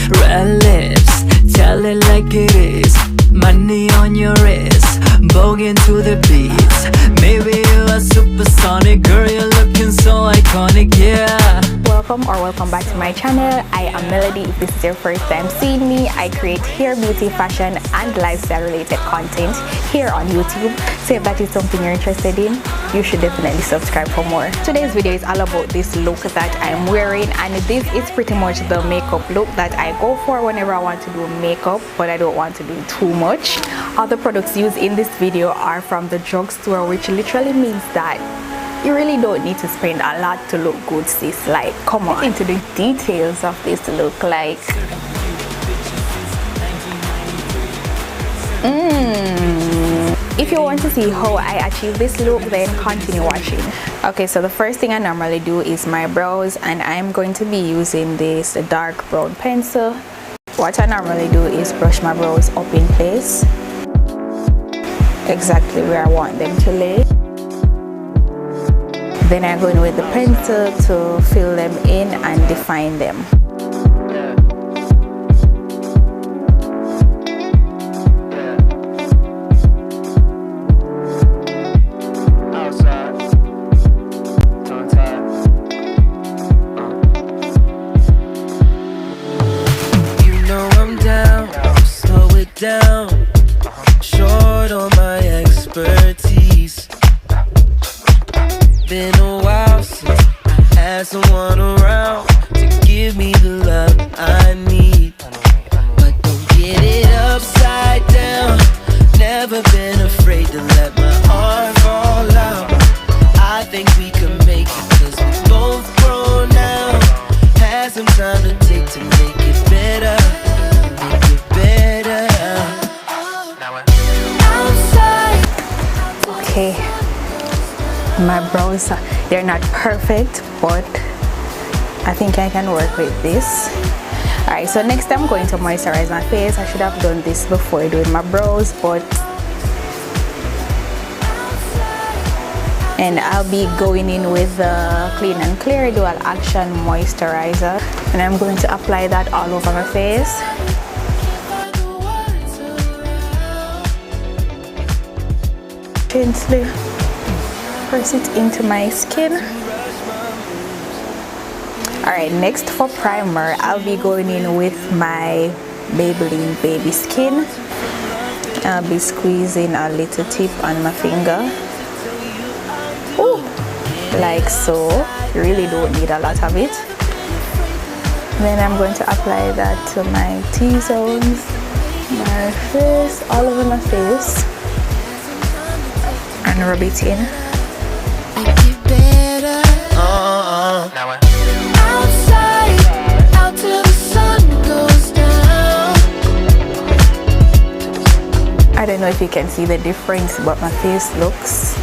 Red lips, tell it like it is. Money on your wrist, bogging to the beats. Maybe you're a supersonic girl, you're looking so iconic, yeah. Welcome back to my channel. I am Melody. If this is your first time seeing me, I create hair, beauty, fashion and lifestyle related content here on YouTube. So if that is something you're interested in, you should definitely subscribe for more. Today's video is all about this look that I'm wearing, and this is pretty much the makeup look that I go for whenever I want to do makeup, but I don't want to do too much. All the products used in this video are from the drugstore, which literally means that you really don't need to spend a lot to look good, sis. Like, come on. Into the details of this look, like if you want to see how I achieve this look, then continue watching. Okay, so the first thing I normally do is my brows, and I'm going to be using this dark brown pencil. What I normally do is brush my brows up in place, exactly where I want them to lay. Then I go in with the pencil to fill them in and define them. You know I'm down, slow it down, short on my expertise. Been a while since I had someone around to give me the love I need. But don't get it upside down. Never been afraid to let my heart fall out. I think we can make it, 'cause we're both grown now. Had some time to take to make it better. Make it better. Outside. Okay. My brows, they're not perfect, but I think I can work with this. Alright, so next I'm going to moisturize my face. I should have done this before doing my brows, and I'll be going in with the Clean and Clear Dual Action Moisturizer, and I'm going to apply that all over my face. Gently press it into my skin. Alright, next for primer, I'll be going in with my Maybelline Baby Skin. I'll be squeezing a little tip on my finger. Ooh, like so. You really don't need a lot of it. Then I'm going to apply that to my T-zones, my face, all over my face, and rub it in. I don't know if you can see the difference, but my face looks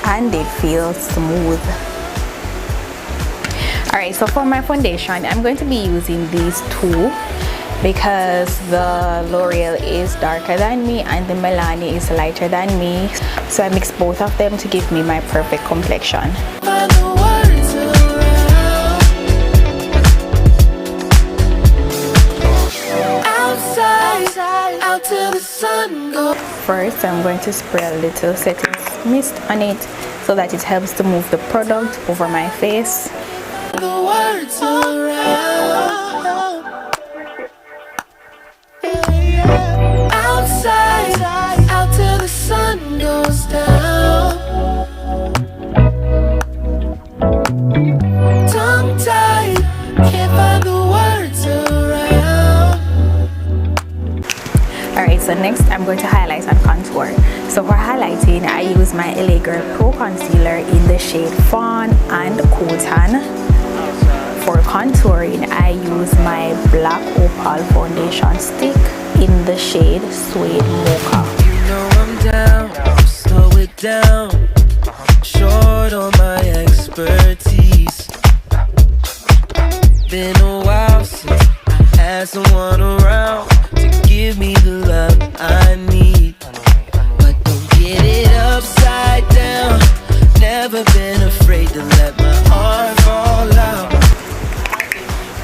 and it feels smooth. Alright, so for my foundation, I'm going to be using these two because the L'Oreal is darker than me and the Milani is lighter than me. So I mix both of them to give me my perfect complexion. First, I'm going to spray a little setting mist on it so that it helps to move the product over my face. Outside, out till the sun goes down. Tongue tied, can't find the words around. Alright, so next I'm going to highlight and contour. So for highlighting, I use my LA Girl Pro Concealer in the shade Fawn and Cool Tan. For contouring, I use my Black Opal Foundation Stick in the shade Suede Mocha. You know I'm down, slow it down, short on my expertise. Been a while since I had someone around to give me the love I need. But don't get it upside down. Never been afraid to let my heart fall out.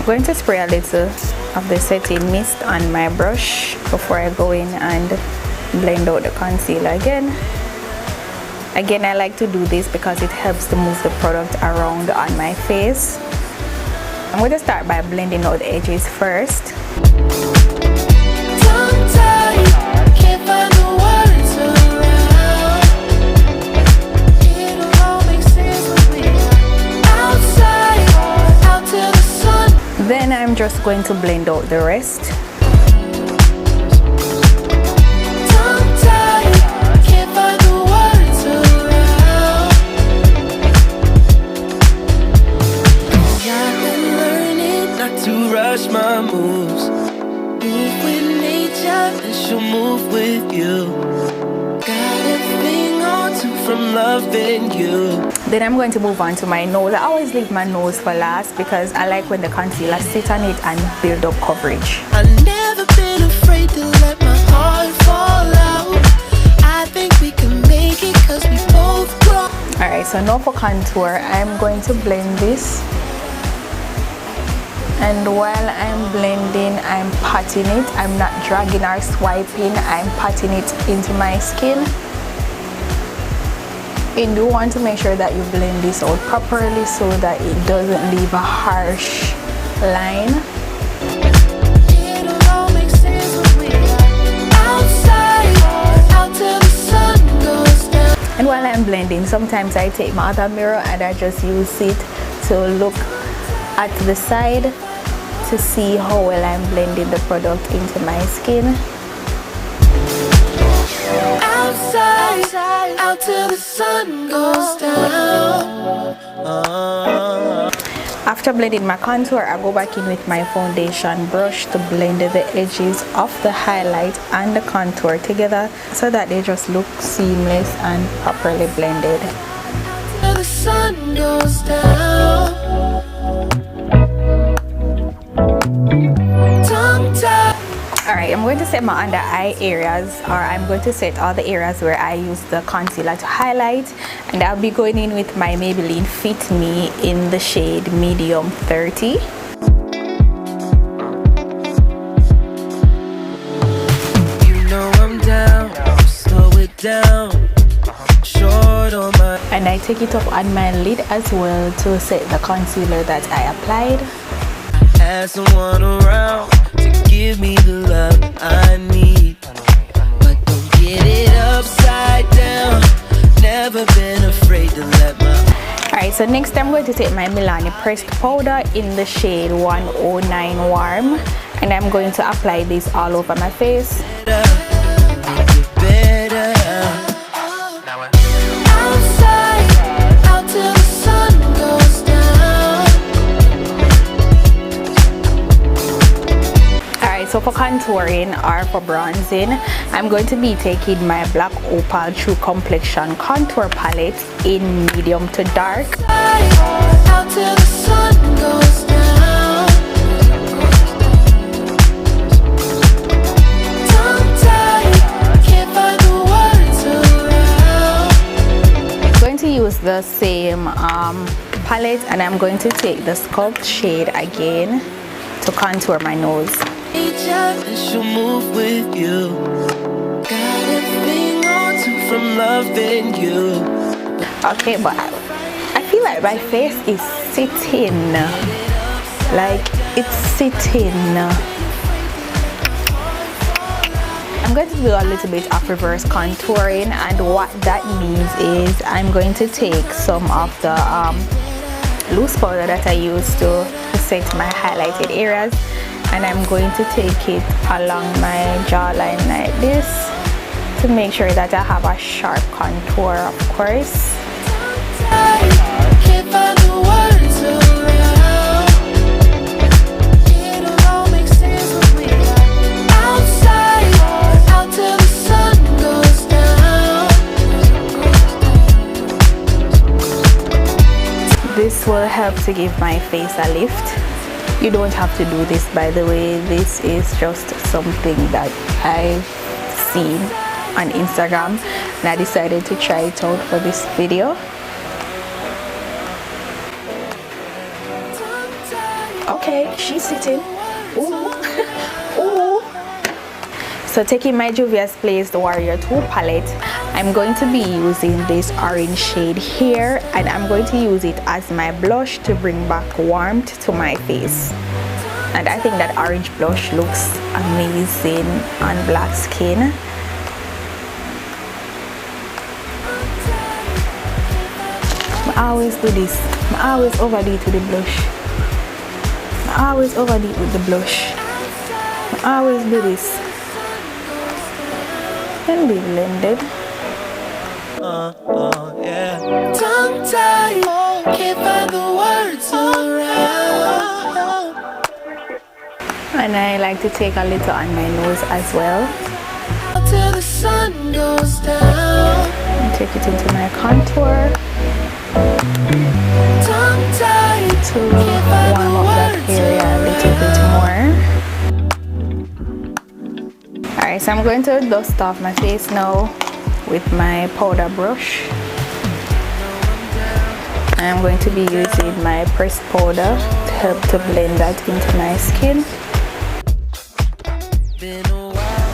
going to spray a little of the setting mist on my brush before I go in and blend out the concealer again. Again, I like to do this because it helps to move the product around on my face. I'm going to start by blending out the edges first. Then I'm just going to blend out the rest. My moves, move with nature and she'll move with you. Got a thing or two from loving you. Then I'm going to move on to my nose. I always leave my nose for last because I like when the concealer sits on it and build up coverage. I've never been afraid to let my heart fall out. I think we can make it cause we both grow. Alright, so now for contour, I'm going to blend this. And while I'm blending, I'm patting it. I'm not dragging or swiping, I'm patting it into my skin. You do want to make sure that you blend this out properly so that it doesn't leave a harsh line. It'll all make sense when we're outside, out till the sun goes down. And while I'm blending, sometimes I take my other mirror and I just use it to look at the side to see how well I'm blending the product into my skin. Outside, out till the sun goes down. After blending my contour, I go back in with my foundation brush to blend the edges of the highlight and the contour together so that they just look seamless and properly blended. Till the sun goes down. Alright, I'm going to set my under eye areas, or I'm going to set all the areas where I use the concealer to highlight, and I'll be going in with my Maybelline Fit Me in the shade medium 30. You know I'm down, slow it down. Short on my, and I take it up on my lid as well to set the concealer that I applied. Had someone around to give me the love I need, but don't get it upside down. Never been afraid to let my. Alright, so next I'm going to take my Milani pressed powder in the shade 109 warm, and I'm going to apply this all over my face. So for contouring or for bronzing, I'm going to be taking my Black Opal True Complexion contour palette in medium to dark. Out till the sun goes down. Tongue-tied, can't find the words around. I'm going to use the same palette, and I'm going to take the Sculpt shade again to contour my nose. And she'll move with you. Got a thing or two from loving you. Okay, but I feel like my face is sitting. Like it's sitting. I'm going to do a little bit of reverse contouring, and what that means is I'm going to take some of the loose powder that I use to set my highlighted areas, and I'm going to take it along my jawline like this to make sure that I have a sharp contour, of course. Can't find the words around. It'll all make sense when we're outside, out till the sun goes down. This will help to give my face a lift. You don't have to do this, by the way. This is just something that I've seen on Instagram, and I decided to try it out for this video. Okay, she's sitting. Ooh. Ooh. So taking my Juvia's Place the Warrior 2 palette, I'm going to be using this orange shade here, and I'm going to use it as my blush to bring back warmth to my face. And I think that orange blush looks amazing on black skin. I always do this. I always overdo it with the blush. I always overdo it with the blush. I always do this. Can be blended. Yeah. Tongue tied, can't find the words around. And I like to take a little on my nose as well. Till the sun goes down. And take it into my contour Tongue tied, to warm up that area a little bit more. Alright, so I'm going to dust off my face now with my powder brush. I'm going to be using my pressed powder to help to blend that into my skin.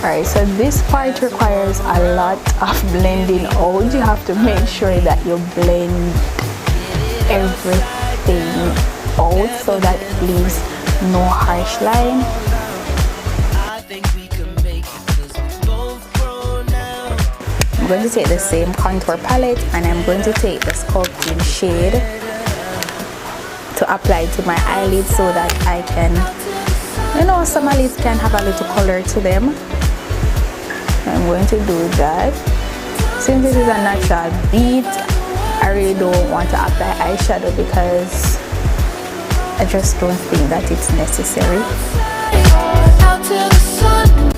Alright, so this part requires a lot of blending out. You have to make sure that you blend everything out so that it leaves no harsh line. I'm going to take the same contour palette and I'm going to take the sculpting shade to apply to my eyelids so that I can, you know, some eyelids can have a little color to them. I'm going to do that. Since this is a natural beat, I really don't want to apply eyeshadow because I just don't think that it's necessary.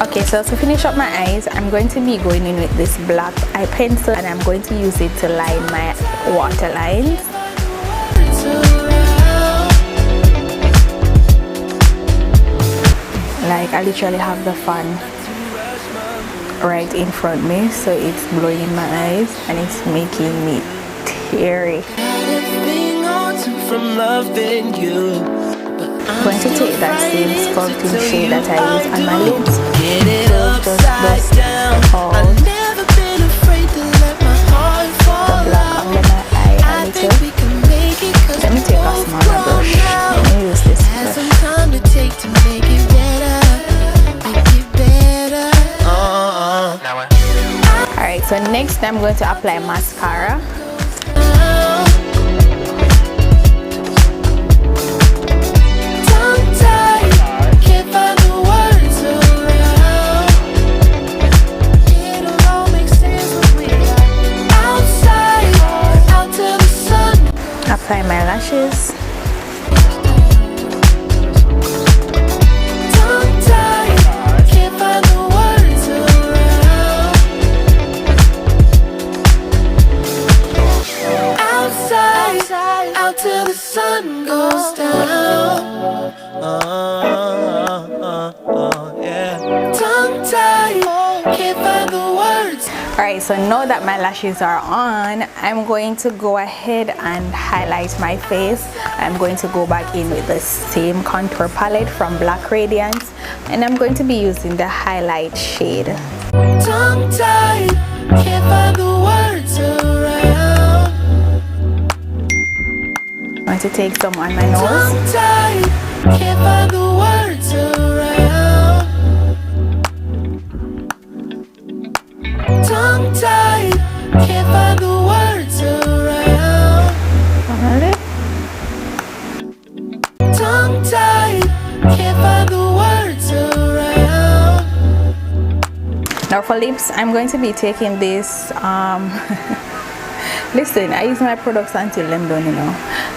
Okay, so to finish up my eyes, I'm going to be going in with this black eye pencil and I'm going to use it to line my water lines. Like I literally have the fan right in front of me, so it's blowing in my eyes and it's making me teary. I'm going to take that same sculpting shade that I use on my lids. Just dust all the black under my eye a little. Let me take a smaller brush. Let me use this brush. Alright, so next I'm going to apply mascara. Apply my lashes. Out till the sun goes down. Yeah. Tongue tied, can't find the words. Alright, so now that my lashes are on, I'm going to go ahead and highlight my face. I'm going to go back in with the same contour palette from Black Radiance and I'm going to be using the highlight shade. Tongue tied, can't find the words around. I'm going to take some on my nose. Tongue tied, can't find the words around. Tongue tied, can't find the words around. Tongue tied, can't find the words around. Now for lips, I'm going to be taking this listen, I use my products until I'm done, you know.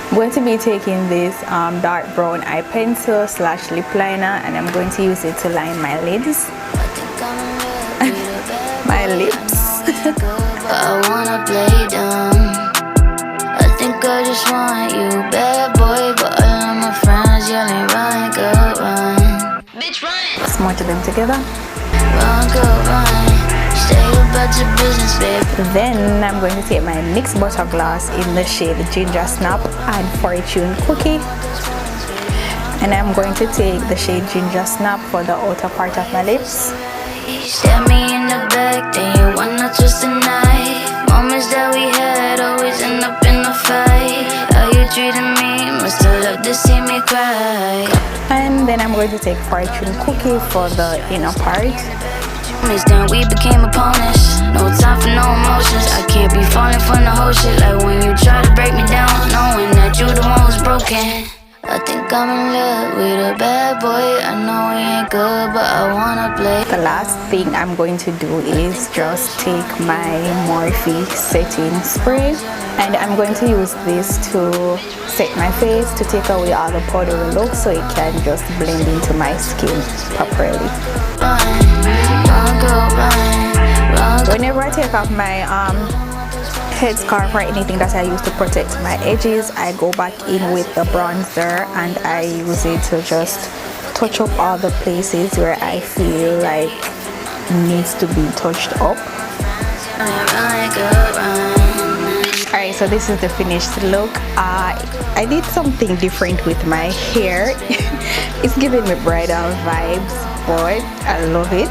I'm going to be taking this dark brown eye pencil / lip liner and I'm going to use it to line my lids. My lips. I wanna play dumb. I think I just want you, bad boy, but all of my friends yelling, run, go, run. Bitch, run! Smudge them together. Run, go, run. Stay about your business, babe. Then I'm going to take my NYX Butter Gloss in the shade Ginger Snap and Fortune Cookie. And I'm going to take the shade Ginger Snap for the outer part of my lips. Stab me in the back, then you wanna twist the knife. Moments that we had always end up in a fight. How you treating me, must have loved to see me cry. And then I'm going to take Fortune Cookie for the inner part. Then we became opponents. No time for no emotions. I can't be falling for the whole shit. Like when you try to break me down, knowing that you the one who's broken. I think I'm in love with a bad boy. I know he ain't good, but I wanna play. The last thing I'm going to do is just take my Morphe setting spray, and I'm going to use this to set my face, to take away all the powdery look so it can just blend into my skin properly. Whenever I take off my headscarf or anything that I use to protect my edges, I go back in with the bronzer and I use it to just touch up all the places where I feel like needs to be touched up. Alright, so this is the finished look. I did something different with my hair. It's giving me bridal vibes, but I love it.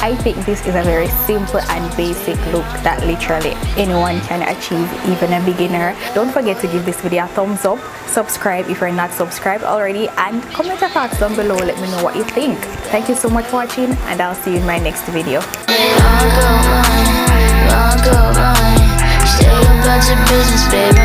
I think this is a very simple and basic look that literally anyone can achieve, even a beginner. Don't forget to give this video a thumbs up, subscribe if you're not subscribed already, and comment your thoughts down below. Let me know what you think. Thank you so much for watching, and I'll see you in my next video. Stay about your business, baby.